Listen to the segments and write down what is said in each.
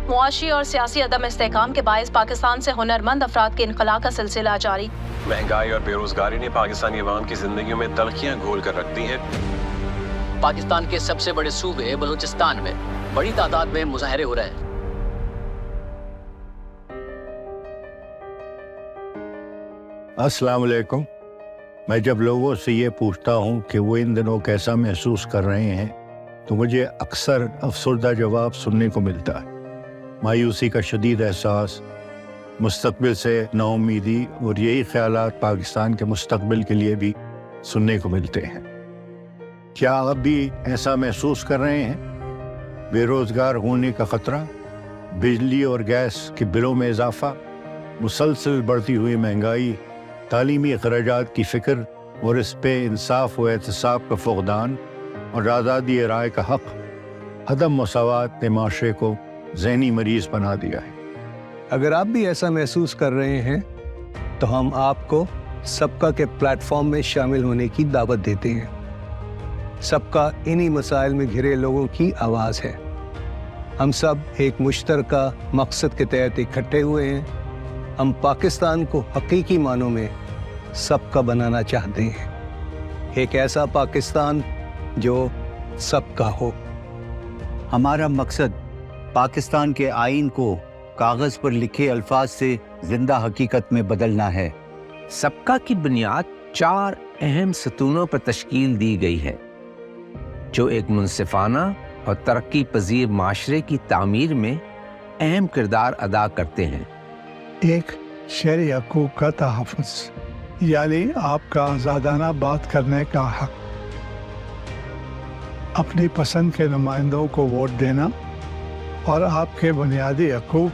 मुआशी और सियासी अदम इस्तेहकाम के बायस पाकिस्तान से हुनरमंद अफराद के इनखला का सिलसिला जारी। महंगाई और बेरोजगारी ने पाकिस्तानी अवाम की जिंदगियों में तलखियां घोल कर रख दी हैं। पाकिस्तान के सबसे बड़े सूबे बलूचिस्तान में बड़ी तादाद में मुजाहरे हो रहे हैं। अस्सलाम वालेकुम। मैं जब लोगों से ये पूछता हूँ कि वो इन दिनों कैसा महसूस कर रहे हैं तो मुझे अक्सर अफसरदा जवाब सुनने को मिलता है। मायूसी का शदीद एहसास, मुस्तकबिल से नाउमीदी और यही ख्यालात पाकिस्तान के मुस्तकबिल के लिए भी सुनने को मिलते हैं। क्या आप भी ऐसा महसूस कर रहे हैं? बेरोज़गार होने का ख़तरा, बिजली और गैस के बिलों में इजाफा, मुसलसल बढ़ती हुई महंगाई, तालीमी अखराजात की फ़िक्र और इस पे इंसाफ व एहतसाब का फुक़दान और आज़ादी राय का हक़, अदम मसावात ने माशरे को ज़हनी मरीज़ बना दिया है। अगर आप भी ऐसा महसूस कर रहे हैं तो हम आपको सबका के प्लेटफॉर्म में शामिल होने की दावत देते हैं। सबका इन्हीं मसाइल में घिरे लोगों की आवाज़ है। हम सब एक मुश्तरका मकसद के तहत इकट्ठे हुए हैं। हम पाकिस्तान को हकीकी मानों में सबका बनाना चाहते हैं, एक ऐसा पाकिस्तान जो सबका हो। हमारा मकसद पाकिस्तान के आईन को कागज़ पर लिखे अल्फाज से जिंदा हकीकत में बदलना है। सबका की बुनियाद 4 अहम सतूनों पर तश्कील दी गई है जो एक मुनसिफाना और तरक्की पजीर माशरे की तामीर में अहम किरदार अदा करते हैं। एक शहरी हकूक़ का तहफ़्फ़ुज़, यानी आपका आज़ादाना बात करने का हक, अपनी पसंद के नुमाइंदों को वोट देना और आपके बुनियादी हकूक़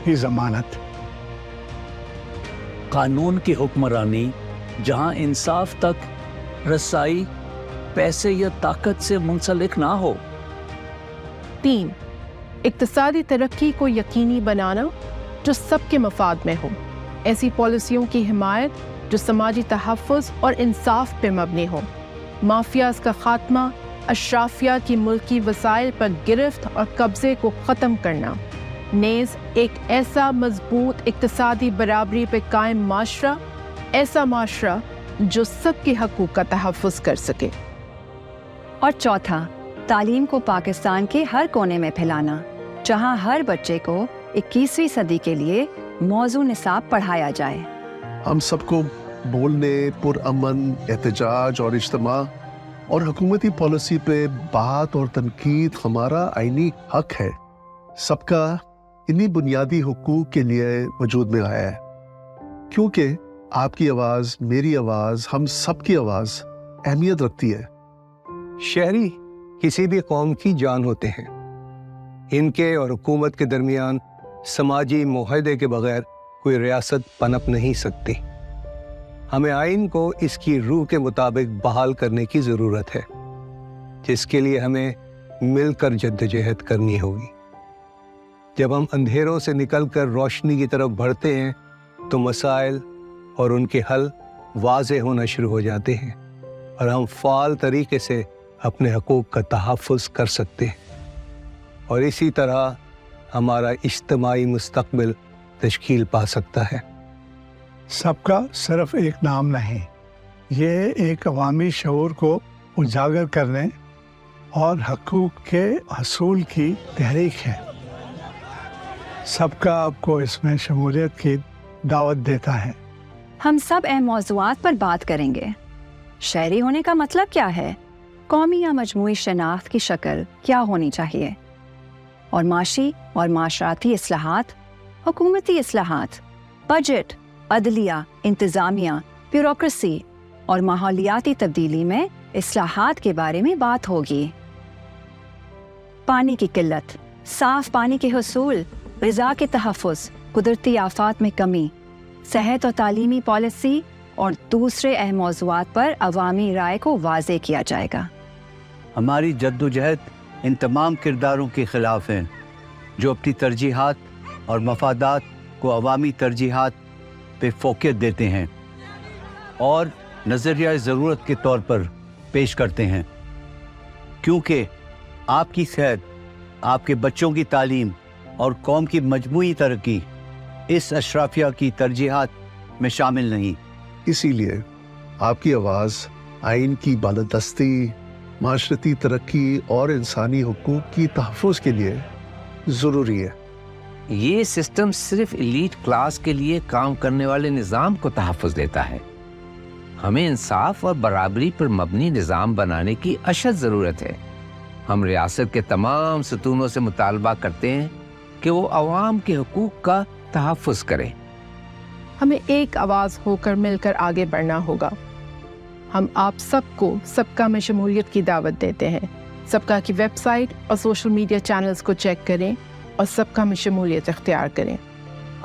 की ज़मानत। कानून की हुक्मरानी जहां इंसाफ तक रसाई पैसे या ताकत से मुंसलिक ना हो। 3. इक्तिसादी तरक्की को यकीनी बनाना जो सबके मफाद में हो। ऐसी पॉलिसियों की हिमायत जो समाजी तहफ़्फ़ुज़ और इंसाफ पे मबनी हो। माफियाज का खात्मा, अशराफिया की मुल्की वसाइल पर गिरफ्त और कब्ज़े को ख़त्म करना। नेज़ एक ऐसा मजबूत इक्तिसादी बराबरी पे कायम माशरा, ऐसा माशरा जो सबके हकूक़ का तहफ़्फ़ुज़ कर सके। और चौथा, तालीम को पाकिस्तान के हर कोने में फैलाना, जहां हर बच्चे को 21वीं सदी के लिए मौजू निसाब पढ़ाया जाए। हम सबको बोलने, पुरअमन, एहतजाज और इज्तिमा और हुकूमती पॉलिसी पे बात और तनकीद हमारा आईनी हक है। सबका इन्हीं बुनियादी हुकूक के लिए वजूद में आया है, क्योंकि आपकी आवाज़, मेरी आवाज़, हम सबकी आवाज़ अहमियत रखती है। शहरी किसी भी कौम की जान होते हैं। इनके और हुकूमत के दरमियान समाजी मुआहदे के बगैर कोई रियासत पनप नहीं सकती। हमें आइन को इसकी रूह के मुताबिक बहाल करने की ज़रूरत है, जिसके लिए हमें मिलकर जद्दोजहद करनी होगी। जब हम अंधेरों से निकलकर रोशनी की तरफ बढ़ते हैं तो मसाइल और उनके हल वाज़े होना शुरू हो जाते हैं और हम फ़ाल तरीके से अपने हकूक़ का तहफ़्फ़ुज़ कर सकते हैं, और इसी तरह हमारा इज्तिमाई मुस्तक़बिल तश्कील पा सकता है। सबका सिर्फ एक नाम नहीं, ये एक अवामी शऊर को उजागर करने और हकूक़ के हसूल की तहरीक है। सबका आपको इसमें शमूलियत की दावत देता है। हम सब अहम मौज़ूआत पर बात करेंगे। शहरी होने का मतलब क्या है, कौमी या मजमूई शनाख्त की शक्ल क्या होनी चाहिए, और माशी और माशराती इस्लाहात, हुकूमती इस्लाहात, बजट, अदलिया, इंतज़ामिया, ब्यूरोक्रेसी और माहौलियाती तब्दीली में इस्लाहात के बारे में बात होगी। पानी की किल्लत, साफ पानी के हुसूल, ग़िज़ा के तहफ़्फ़ुज़, कुदरती आफ़ात में कमी, सेहत और तालीमी पॉलिसी और दूसरे अहम मौज़ूआत पर अवामी राय को वाज़े किया जाएगा। हमारी जद्दोजहद इन तमाम किरदारों के ख़िलाफ़ हैं जो अपनी तरजीहात और मफादात को अवामी तरजीहात पे फोकियत देते हैं और नज़रिया ज़रूरत के तौर पर पेश करते हैं, क्योंकि आपकी सेहत, आपके बच्चों की तालीम और कौम की मजमूई तरक्की इस अशराफिया की तरजीहात में शामिल नहीं। इसीलिए आपकी आवाज़ आइन की बालादस्ती, माशरती तरक्की और इंसानी हुकूक की तहफ़्फ़ुज़ के लिए ज़रूरी है। ये सिस्टम सिर्फ एलीट क्लास के लिए काम करने वाले निज़ाम को तहफ़्फ़ुज़ देता है। हमें इंसाफ और बराबरी पर मबनी निज़ाम बनाने की अशद ज़रूरत है। हम रियासत के तमाम सतूनों से मुतालबा करते हैं कि वो अवाम के हुकूक का तहफ़्फ़ुज़ करें। हमें एक आवाज़ होकर मिलकर आगे बढ़ना होगा। हम आप सबको सबका में शमूलियत की दावत देते हैं। सबका की वेबसाइट और सोशल मीडिया चैनल्स को चेक करें और सबका में शमूलियत इख्तियार करें।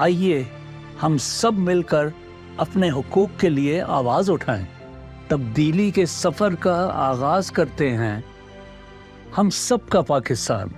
आइए हम सब मिलकर अपने हुकूक के लिए आवाज़ उठाएं, तब्दीली के सफ़र का आगाज़ करते हैं। हम सबका पाकिस्तान।